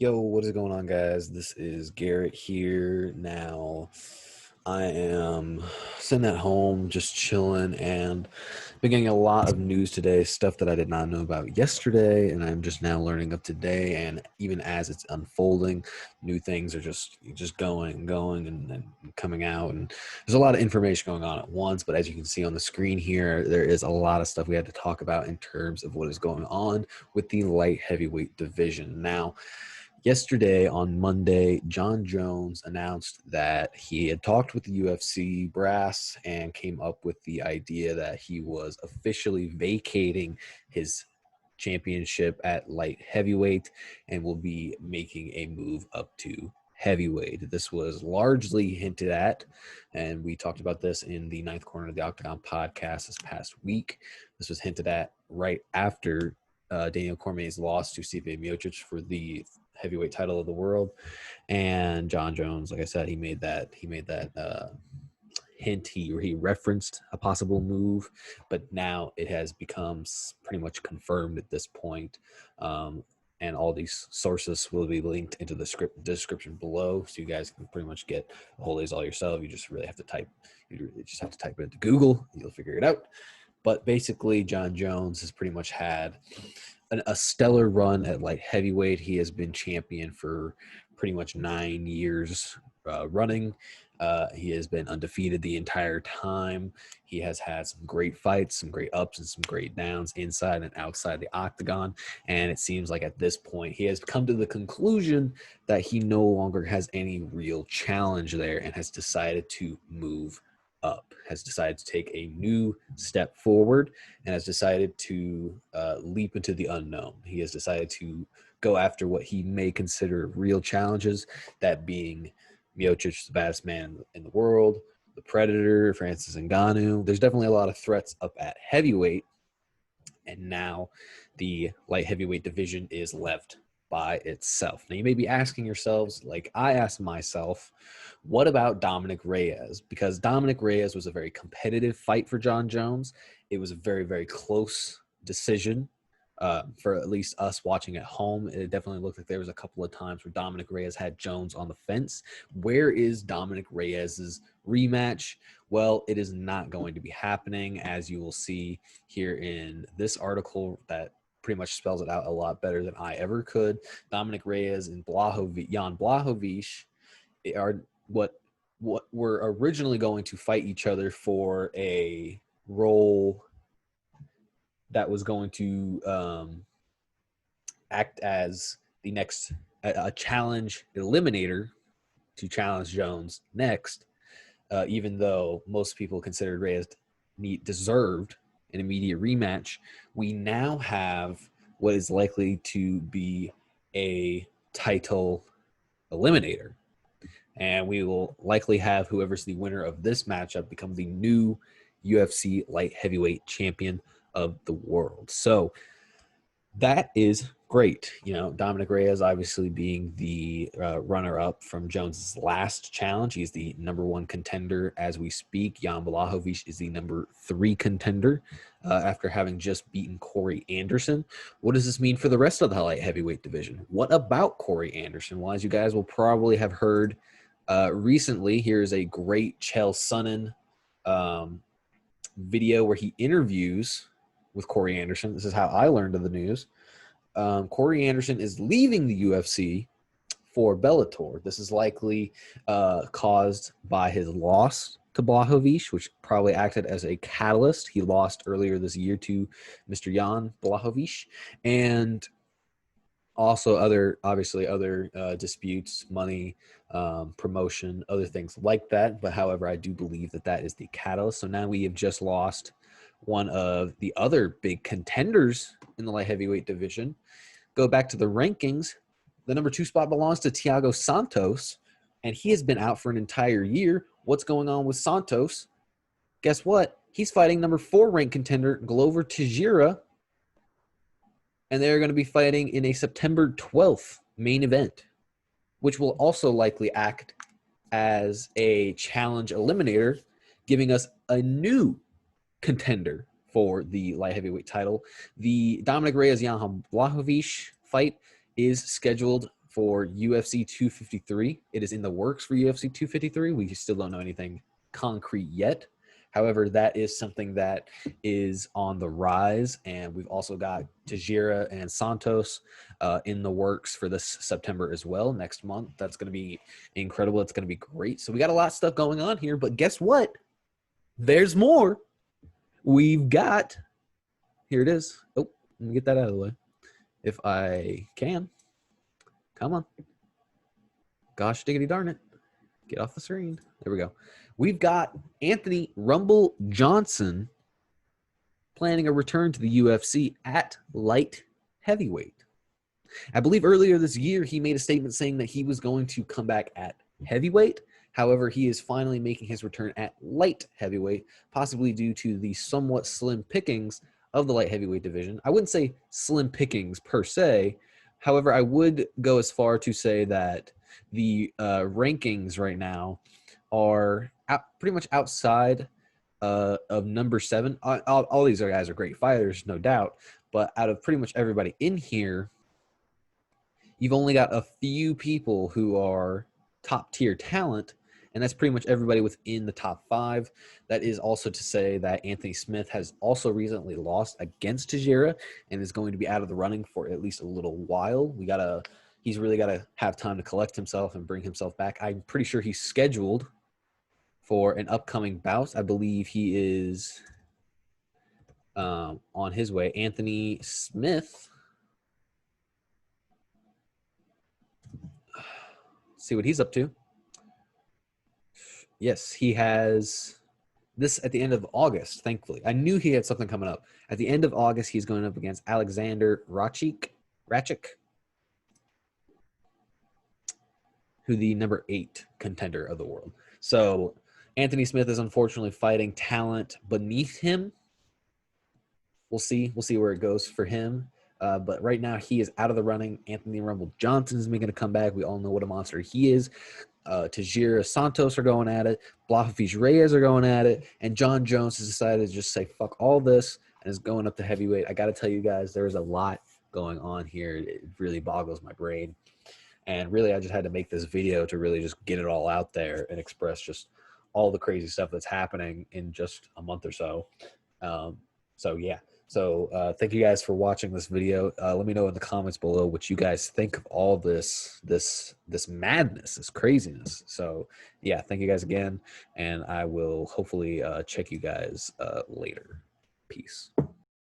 Yo, what is going on, guys? This is Garrett here. Now, I am sitting at home just chilling and been getting a lot of news today, stuff that I did not know about yesterday, and I'm just now learning of today. And even as it's unfolding, new things are just going and going and coming out. And there's a lot of information going on at once. But as you can see on the screen here, there is a lot of stuff we had to talk about in terms of what is going on with the light heavyweight division. Now, yesterday on Monday, Jon Jones announced that he had talked with the UFC brass and came up with the idea that he was officially vacating his championship at light heavyweight and will be making a move up to heavyweight. This was largely hinted at, and we talked about this in the Ninth Corner of the Octagon podcast this past week. This was hinted at right after Daniel Cormier's loss to Stipe Miocic for the heavyweight title of the world. And Jon Jones, like I said, he made that hint. He referenced a possible move, but now it has become pretty much confirmed at this point. And all these sources will be linked into the description below, so you guys can pretty much get a hold of these all yourself. You just really have to type. You just have to type it into Google. You'll figure it out. But basically, Jon Jones has pretty much had a stellar run at light heavyweight. He has been champion for pretty much 9 years running. He has been undefeated the entire time. He has had some great fights, some great ups and some great downs inside and outside the octagon. And it seems like at this point, he has come to the conclusion that he no longer has any real challenge there and has decided to move up, has decided to take a new step forward, and has decided to leap into the unknown. He has decided to go after what he may consider real challenges, that being Miocic, the baddest man in the world, the Predator, Francis Ngannou. There's definitely a lot of threats up at heavyweight, and now the light heavyweight division is left by itself. Now, you may be asking yourselves, like I asked myself, what about Dominic Reyes? Because Dominic Reyes was a very competitive fight for Jon Jones. It was a very, very close decision for at least us watching at home. It definitely looked like there was a couple of times where Dominic Reyes had Jones on the fence. Where is Dominic Reyes's rematch? Well, it is not going to be happening, as you will see here in this article that pretty much spells it out a lot better than I ever could. Dominic Reyes and Jan Blachowicz are what were originally going to fight each other for a role that was going to act as the next a challenge eliminator to challenge Jones next, even though most people considered Reyes deserved an immediate rematch. We now have what is likely to be a title eliminator, and we will likely have whoever's the winner of this matchup become the new UFC light heavyweight champion of the world. So that is great. You know, Dominic Reyes obviously being the runner-up from Jones's last challenge. He's the #1 contender as we speak. Jan Blachowicz is the #3 contender after having just beaten Corey Anderson. What does this mean for the rest of the light heavyweight division? What about Corey Anderson? Well, as you guys will probably have heard recently, here's a great Chael Sonnen video where he interviews with Corey Anderson. This is how I learned of the news. Corey Anderson is leaving the UFC for Bellator. This is likely caused by his loss to Blachowicz, which probably acted as a catalyst. He lost earlier this year to Mr. Jan Blachowicz, and also other disputes, money, promotion, other things like that. But however, I do believe that is the catalyst. So now we have just lost one of the other big contenders in the light heavyweight division. Go back to the rankings. The #2 spot belongs to Thiago Santos, and he has been out for an entire year. What's going on with Santos? Guess what? He's fighting #4 ranked contender Glover Teixeira, and they're going to be fighting in a September 12th main event, which will also likely act as a challenge eliminator, giving us a new contender for the light heavyweight title. The Dominic Reyes-Jan Blachowicz fight is scheduled for UFC 253. It is in the works for UFC 253. We still don't know anything concrete yet. However, that is something that is on the rise, and we've also got Teixeira and Santos in the works for this September as well, next month. That's going to be incredible. It's going to be great. So we got a lot of stuff going on here, but guess what? There's more. We've got, here it is. Oh, let me get that out of the way. If I can. Come on. Gosh, diggity darn it. Get off the screen. There we go. We've got Anthony Rumble Johnson planning a return to the UFC at light heavyweight. I believe earlier this year he made a statement saying that he was going to come back at heavyweight. However, he is finally making his return at light heavyweight, possibly due to the somewhat slim pickings of the light heavyweight division. I wouldn't say slim pickings per se. However, I would go as far to say that the rankings right now are pretty much outside of number 7. All these guys are great fighters, no doubt. But out of pretty much everybody in here, you've only got a few people who are top-tier talent, and that's pretty much everybody within the top 5. That is also to say that Anthony Smith has also recently lost against Teixeira and is going to be out of the running for at least a little while. He's really got to have time to collect himself and bring himself back. I'm pretty sure he's scheduled for an upcoming bout. I believe he is on his way. Anthony Smith. See what he's up to. Yes, he has this at the end of August, thankfully. I knew he had something coming up. At the end of August, he's going up against Alexander Rakic, who the number 8 contender of the world. So Anthony Smith is unfortunately fighting talent beneath him. We'll see. We'll see where it goes for him. But right now, he is out of the running. Anthony Rumble Johnson is making a comeback. We all know what a monster he is. Teixeira, Santos are going at it. Blachowicz Reyes are going at it. And Jon Jones has decided to just say, fuck all this, and is going up to heavyweight. I got to tell you guys, there is a lot going on here. It really boggles my brain. And really, I just had to make this video to really just get it all out there and express just all the crazy stuff that's happening in just a month or so. Yeah. So thank you guys for watching this video. Let me know in the comments below what you guys think of all this madness, this craziness. So yeah, thank you guys again, and I will hopefully check you guys later. Peace.